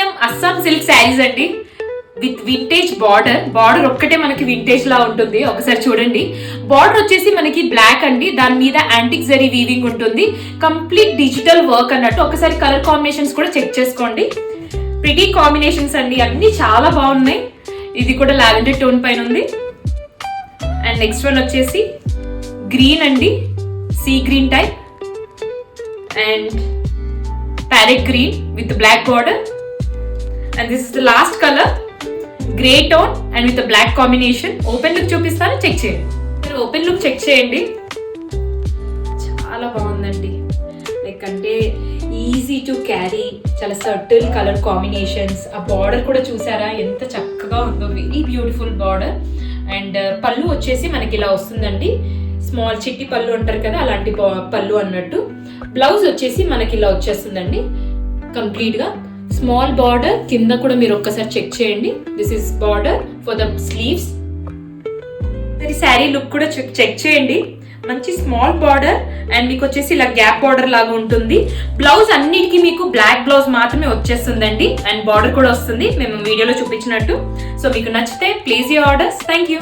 Premium Assam silk saris అండి with vintage border ఒక్కటే మనకి వింటేజ్ లా ఉంటుంది. ఒకసారి చూడండి. బార్డర్ వచ్చేసి మనకి బ్లాక్ అండి, దాని మీద యాంటిక్ జరీ వీవింగ్ ఉంటుంది. కంప్లీట్ డిజిటల్ వర్క్ అన్నట్టు. ఒకసారి కలర్ కాంబినేషన్స్ కూడా చెక్ చేసుకోండి. ప్రిటీ కాంబినేషన్స్ అండి, అన్ని చాలా బాగున్నాయి. ఇది కూడా లావెండర్ టోన్ పైన ఉంది. అండ్ నెక్స్ట్ వన్ వచ్చేసి గ్రీన్ అండి, sea green type and parrot green with the black border, and this is the last color grey tone and with the black combination. Open look చూపిస్తాను, check చేయండి. మీరు open look check చేయండి. చాలా బాగుందండి. Like అంటే easy to carry, చాలా సర్టిల్ colour combinations. ఆ border కూడా చూసారా ఎంత చక్కగా ఉందో, వెరీ బ్యూటిఫుల్ బార్డర్. అండ్ పళ్ళు వచ్చేసి మనకి ఇలా వస్తుందండి, స్మాల్ చిట్టి పళ్ళు అంటారు కదా, అలాంటి పళ్ళు అన్నట్టు. బ్లౌజ్ వచ్చేసి మనకి ఇలా వచ్చేస్తుందండి కంప్లీట్ గా. స్మాల్ బార్డర్ కింద కూడా మీరు ఒక్కసారి చెక్ చేయండి. This is border for the sleeves. Sari look కూడా చెక్ చేయండి. మంచి స్మాల్ బార్డర్ అండ్ మీకు వచ్చేసి ఇలా గ్యాప్ బార్డర్ లాగా ఉంటుంది. బ్లౌజ్ అన్నిటికీ మీకు బ్లాక్ బ్లౌజ్ మాత్రమే వచ్చేస్తుందండి, అండ్ బార్డర్ కూడా వస్తుంది మేము వీడియోలో చూపించినట్టు. సో మీకు నచ్చితే place your orders. Thank you.